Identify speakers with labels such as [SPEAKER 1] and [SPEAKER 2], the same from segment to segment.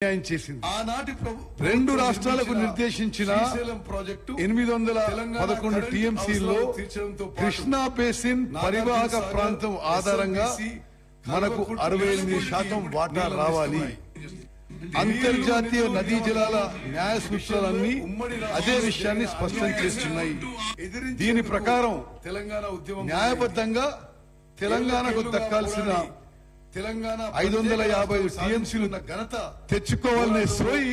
[SPEAKER 1] ఆనాటి
[SPEAKER 2] రెండు రాష్ట్రాలకు నిర్దేశించిన 811 టీఎంసీల్లో కృష్ణా బేసిన్ పరివాహక ప్రాంతం ఆధారంగా మనకు 68% వాటా రావాలి. అంతర్జాతీయ నదీ జలాల న్యాయ సూత్రాలన్నీ అదే విషయాన్ని స్పష్టం చేస్తున్నాయి. దీని ప్రకారం న్యాయబద్ధంగా తెలంగాణకు దక్కాల్సిన 550 టీఎంసీలు తెచ్చుకోవాలనే సోయి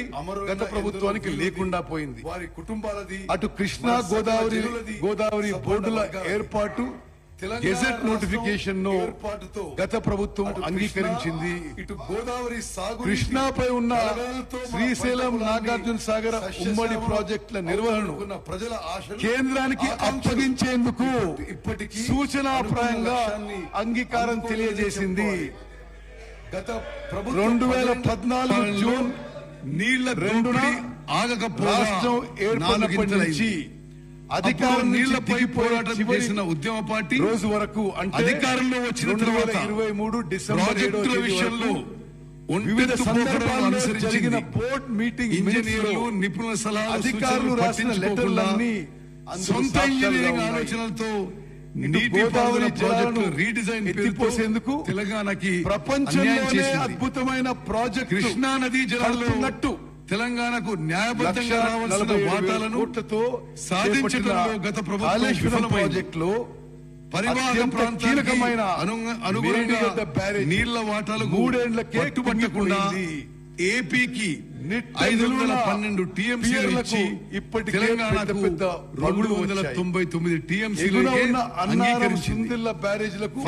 [SPEAKER 2] గత ప్రభుత్వానికి లేకుండా పోయింది. అటు కృష్ణా గోదావరి బోర్డుల ఏర్పాటు గెజెట్ నోటిఫికేషన్ ను గత ప్రభుత్వం అంగీకరించింది. ఇటు గోదావరి కృష్ణాపై ఉన్న శ్రీశైలం నాగార్జున సాగర్ ఉమ్మడి ప్రాజెక్టుల నిర్వహణను కేంద్రానికి అప్పగించేందుకు ఇప్పటికీ సూచనాప్రాయంగా అంగీకారం తెలియజేసింది. గత 2014 జూన్ నీళ్ల 2న రాష్ట్రం ఏర్పడినప్పటి నుంచి అధికారం నీళ్లపై పోరాటం చేసిన ఉద్యమ పార్టీ రోజు వరకు అంటే అధికారంలో వచ్చిన 2023 డిసెంబర్ 7వ విషయంలో వివిధ సందర్భాల్లో జరిగిన బోర్డు మీటింగ్ ఇంజనీర్లు నిపుణుల సలహాలు అధికారులు రాసిన లెటర్లన్నీ సొంత ఇంజనీరింగ్ ఆలోచనలతో గోదావరి జలాలను రీడిజైన్ ఎత్తిపోసేందుకు తెలంగాణకి ప్రపంచంలోనే అద్భుతమైన ప్రాజెక్ట్ కృష్ణా నదీ జలాలు తెలంగాణకు న్యాయబద్ధంగా రావాల్సిన వాటాలను సాధించడంలో గత ప్రభుత్వం ప్రాజెక్టులో పరివాహక ప్రాంతానికి అనుగుణంగా నీళ్ల వాటాలు 3 ఏళ్లకే కట్టుబట్టకుండా ఏపీకి 512 టీఎంసీలు ఇచ్చి ఇప్పటికే తెలంగాణకు 299 టీఎంసీలు అంగీకరించింది.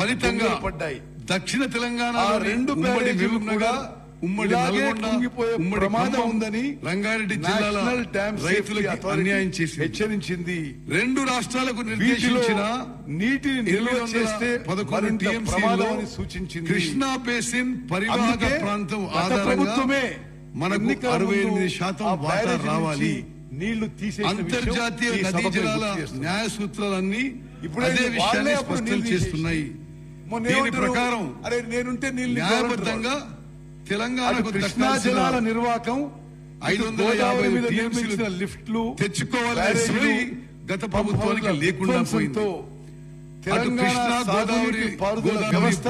[SPEAKER 2] ఫలితంగా దక్షిణ తెలంగాణ 2 బ్యారేజీలు కూడా ఉమ్మడి ప్రమాదం ఉందని రంగారెడ్డి జిల్లాల రైతులకు అన్యాయం చేసి హెచ్చరించింది. 2 రాష్ట్రాలకు నిర్దేశించిన నీటిని నిల్వ చేస్తే 11 టీఎంసీలు సూచించింది. కృష్ణా బేసిన్ పరివాహక ప్రాంతం ఆధారంగా మనకు 68% వాటా రావాలి. నీళ్లు తీసే అంతర్జాతీయ నదీ జలాల న్యాయ సూత్రాలన్నీ ఇప్పుడు అదే విషయాన్ని స్పష్టం చేస్తున్నాయి. దీని ప్రకారం న్యాయబద్ధంగా తెలంగాణకు కృష్ణా జలాల నిర్వాహకం 550 టీఎంసీలు లిఫ్ట్లు తెచ్చుకోవాలని గత ప్రభుత్వానికి లేకుండా పోయింది. కృష్ణా గోదావరి వ్యవస్థ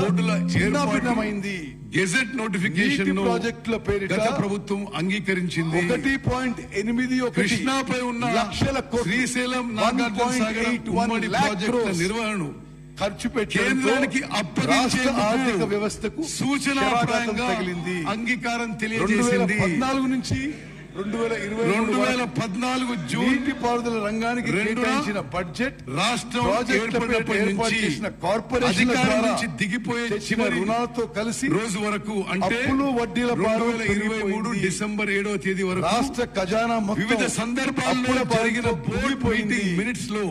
[SPEAKER 2] చిన్నాభిన్నమైంది. గెజెట్ నోటిఫికేషన్ ప్రాజెక్టుల పేరు గత ప్రభుత్వం అంగీకరించింది. 1.81 కృష్ణాపై ఉన్న లక్షల శ్రీశైలం నాగార్జున సాగర్ ఉమ్మడి ప్రాజెక్టుల నిర్వహణను ఖర్చు పెట్టి కేంద్రానికి అప్పగించే ఆర్థిక వ్యవస్థకు సూచనాప్రాయంగా అంగీకారం తెలియజేసింది. 2014 నుంచి 2014 జూన్ నీటిపారుదల రంగానికి కేటాయించిన బడ్జెట్ రాష్ట్రం ఏర్పడినప్పటి నుంచి కార్పొరేషన్ నుంచి దిగిపోయే రుణాలతో కలిసి రోజు వరకు అంటే అప్పులు వడ్డీల 2023 డిసెంబర్ 7వ తేదీ వరకు రాష్ట్ర ఖజానా వివిధ సందర్భాల్లో జరిగిన బోర్డు మినిట్స్ లో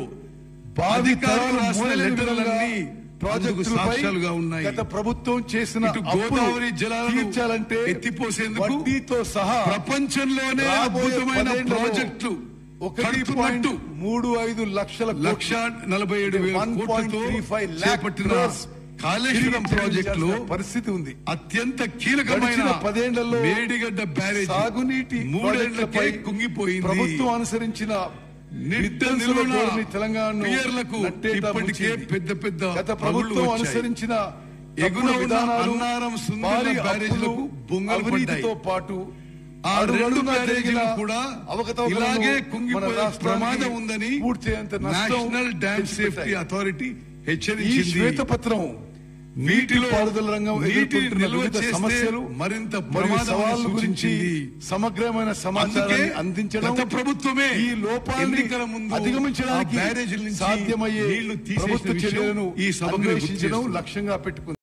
[SPEAKER 2] బాధికారులు రాసిన లెటర్లన్నీ ప్రాజెక్టు సాక్ష్యాలుగా ఉన్నాయి. గత ప్రభుత్వం చేసిన గోదావరి జలాలను తీర్చాలంటే ఎత్తిపోసేందుకు వడ్డీతో సహా ప్రపంచంలోనే అద్భుతమైన ప్రాజెక్టులు 1.35 లక్షల 1,47,000 కోట్లతో చేపట్టిన కాళేశ్వరం ప్రాజెక్టులో పరిస్థితి ఉంది. అత్యంత కీలకమైన 10 ఏళ్లలో మేడిగడ్డ బ్యారేజ్ సాగునీటి 3 ఏళ్లపై కుంగిపోయింది. ప్రభుత్వం అనుసరించిన తెలంగాణ ఇప్పటికే పెద్ద పెద్ద గత ప్రభుత్వం అనుసరించిన ఎగువ విధానాలు బ్యారేజ్లకు బొంగలతో పాటు ఆ 2 బ్యారేజీలు కూడా ఇలాగే కుంగిపోయే ప్రమాదం ఉందని నేషనల్ డ్యామ్ సేఫ్టీ అథారిటీ హెచ్చరించింది. శ్వేతపత్రం నీటిలో పారుదల రంగం ఎదుర్కొంటున్న వివిధ సమస్యలు మరింత సవాళ్ల గురించి సమగ్రమైన సమాచారాన్ని అందించడం ప్రభుత్వమే ఈ లోపాన్ని అధిగమించడానికి సాధ్యమయ్యే ప్రభుత్వ చర్యలను ఈ సభకు లక్ష్యంగా పెట్టుకుంది.